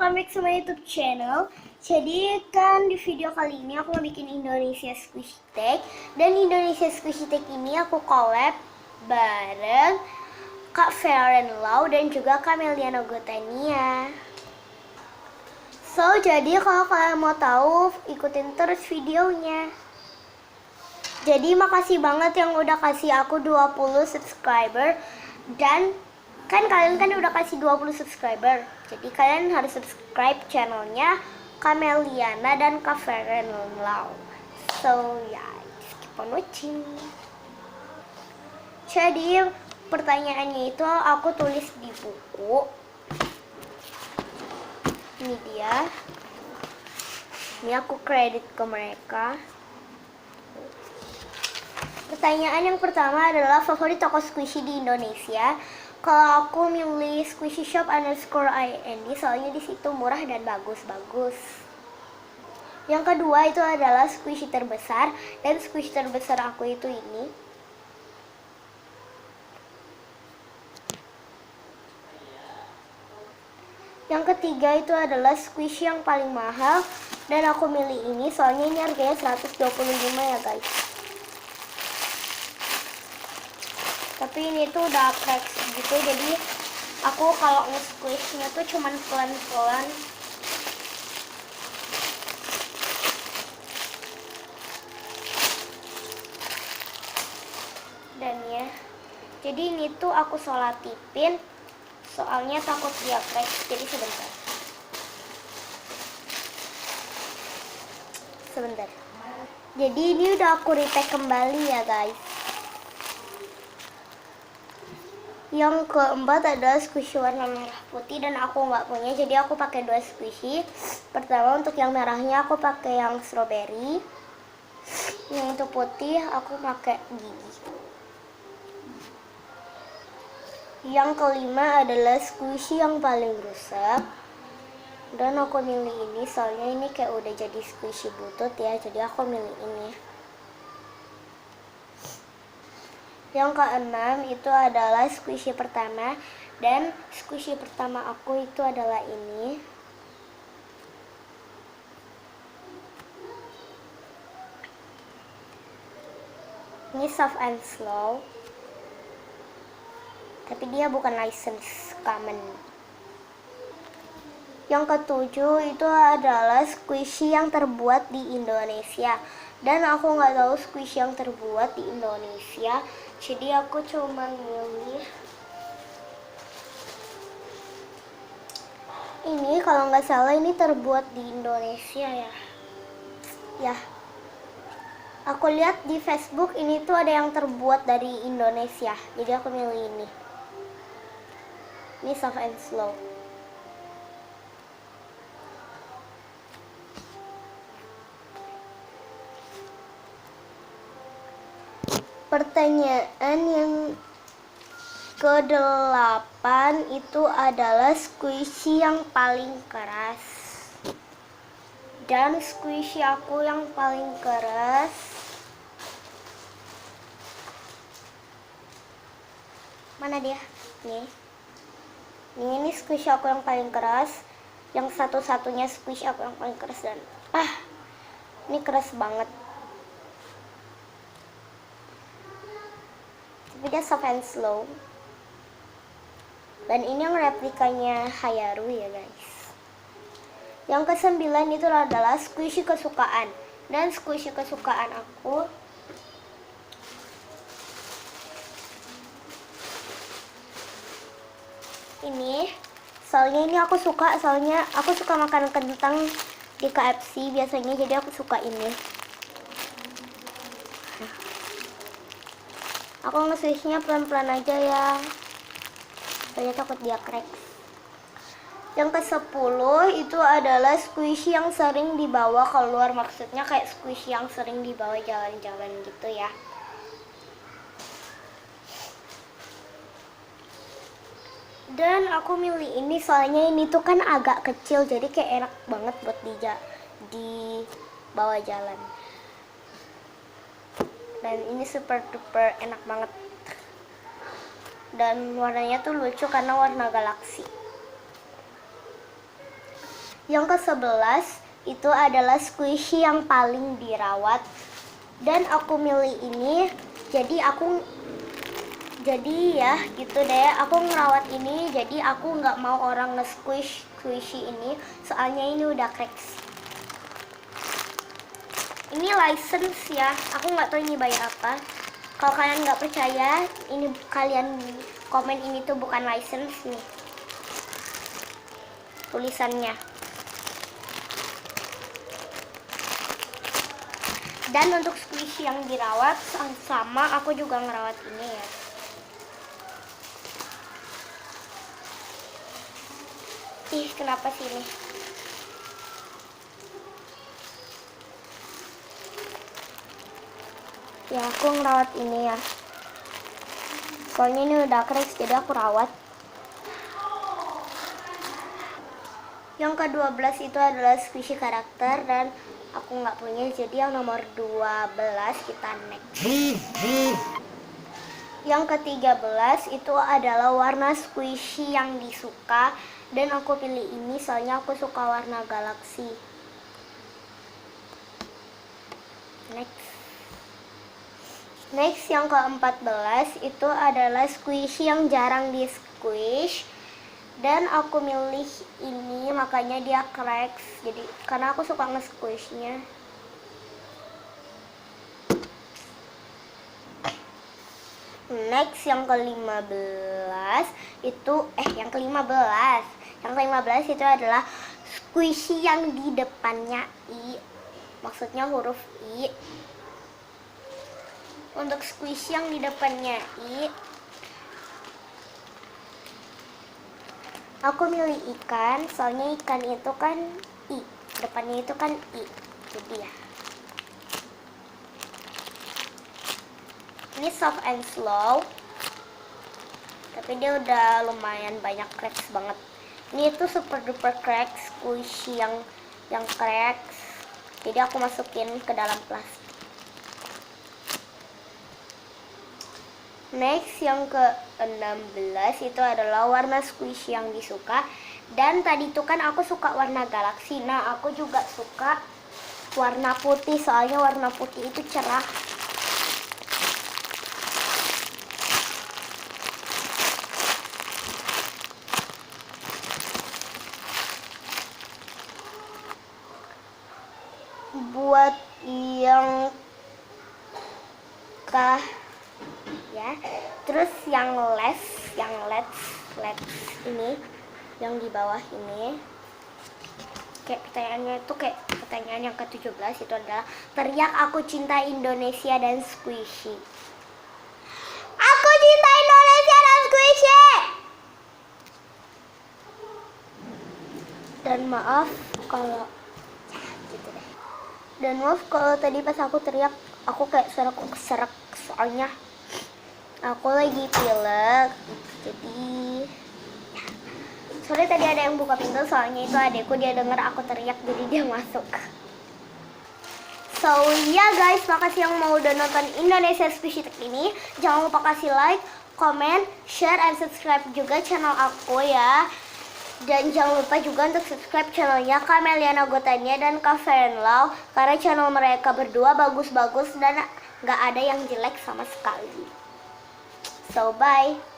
welcome back to my YouTube channel. Jadi kan di video kali ini aku mau bikin Indonesia Squishy Tag. Dan Indonesia Squishy Tag ini aku collab bareng Kak Feren Lau dan juga Kak Meliana Gotania. So, jadi kalau kalian mau tahu, ikutin terus videonya. Jadi makasih banget yang udah kasih aku 20 subscriber. Dan kan kalian kan udah kasih 20 subscriber. Jadi kalian harus subscribe channelnya Kak Meliana dan Kak Feren Lau. So just keep on watching. Jadi pertanyaannya itu aku tulis di buku. Ini dia. Ini aku kredit ke mereka. Pertanyaan yang pertama adalah favorit toko squishy di Indonesia. Kalau aku milih Squishy Shop _IND, soalnya di situ murah dan bagus-bagus. Yang kedua itu adalah squishy terbesar, dan squishy terbesar aku itu ini. Yang ketiga itu adalah squishy yang paling mahal, dan aku milih ini soalnya ini harganya 125 ya guys. Tapi ini tuh udah cracks gitu, jadi aku kalau nge-squishnya tuh cuman pelan-pelan. Dan ya, jadi ini tuh aku solatipin soalnya takut dia cracks, jadi sebentar. Jadi ini udah aku repack kembali ya guys. Yang keempat adalah squishy warna merah putih, dan aku nggak punya, jadi aku pakai dua squishy. Pertama untuk yang merahnya aku pakai yang strawberry, yang untuk putih aku pakai gigi. Yang kelima adalah squishy yang paling rusak, dan aku milih ini soalnya ini kayak udah jadi squishy butut ya, jadi aku milih ini. Yang keenam itu adalah squishy pertama, dan squishy pertama aku itu adalah ini. Ini Soft and Slow, tapi dia bukan license common. Yang ketujuh itu adalah squishy yang terbuat di Indonesia, dan aku nggak tahu squishy yang terbuat di Indonesia, jadi aku cuma milih ini. Kalau nggak salah ini terbuat di Indonesia ya. Aku lihat di Facebook ini tuh ada yang terbuat dari Indonesia, jadi aku milih ini. Ini Soft and Slow. Pertanyaan yang ke-8 itu adalah squishy yang paling keras. Dan squishy aku yang paling keras mana dia? Nih. Ini squishy aku yang paling keras. Yang satu-satunya squishy aku yang paling keras, dan ini keras banget. Tapi dia soft and slow. Dan ini yang replikanya Hayaru ya guys. Yang ke-9 itu adalah squishy kesukaan. Dan squishy kesukaan aku ini. Soalnya ini aku suka, soalnya aku suka makan kentang di KFC biasanya, jadi aku suka ini. Aku nge-switchnya pelan-pelan aja ya, soalnya takut dia crack. Yang ke-10 itu adalah squishy yang sering dibawa keluar, maksudnya kayak squishy yang sering dibawa jalan-jalan gitu ya. Dan aku milih ini soalnya ini tuh kan agak kecil, jadi kayak enak banget buat dibawa jalan. Dan ini super duper enak banget. Dan warnanya tuh lucu karena warna galaksi. Yang ke-11 itu adalah squishy yang paling dirawat. Dan aku milih ini, jadi ya gitu deh, aku ngerawat ini, jadi aku nggak mau orang nge-squishy ini, soalnya ini udah cracks. Ini license ya, aku nggak tahu ini bayar apa. Kalau kalian nggak percaya, ini kalian komen ini tuh bukan license nih, tulisannya. Dan untuk squishy yang dirawat, sama aku juga ngerawat ini ya. Ih, kenapa sih ini? Ya, aku ngerawat ini ya. Soalnya ini udah cracks, jadi aku rawat. Yang ke-12 itu adalah squishy karakter dan aku nggak punya, jadi yang nomor 12 kita next. Yang ke-13 itu adalah warna squishy yang disuka, dan aku pilih ini soalnya aku suka warna galaksi. Next yang ke-14 itu adalah squishy yang jarang di squish, dan aku milih ini makanya dia cracks, jadi karena aku suka nge-squishnya. Next yang ke-15 itu yang ke-15 itu adalah squishy yang di depannya I, maksudnya huruf I. Untuk squishy yang di depannya I, aku milih ikan, soalnya ikan itu kan I, depannya itu kan I, jadi ya. Ini soft and slow, tapi dia udah lumayan banyak cracks banget. Ini tuh super duper cracks, squishy yang cracks, jadi aku masukin ke dalam plastik. Next yang ke-16 itu adalah warna squishy yang disuka, dan tadi tuh kan aku suka warna galaksi. Nah, aku juga suka warna putih, soalnya warna putih itu cerah. Buat yang ya, terus yang let's ini, yang di bawah ini, kayak pertanyaannya itu kayak pertanyaan yang ke-17 itu adalah teriak aku cinta Indonesia dan squishy. Aku cinta Indonesia dan squishy. Dan maaf kalau tadi pas aku teriak aku kayak serak soalnya aku lagi pilek, jadi soalnya tadi ada yang buka pintu, soalnya itu adekku, dia denger aku teriak jadi dia masuk. So ya guys, makasih yang mau udah nonton Indonesia Squishy Tech ini. Jangan lupa kasih like, comment, share, and subscribe juga channel aku ya. Dan jangan lupa juga untuk subscribe channelnya Kameliana Gotania dan Kak Fernlau, karena channel mereka berdua bagus-bagus dan gak ada yang jelek sama sekali. So bye.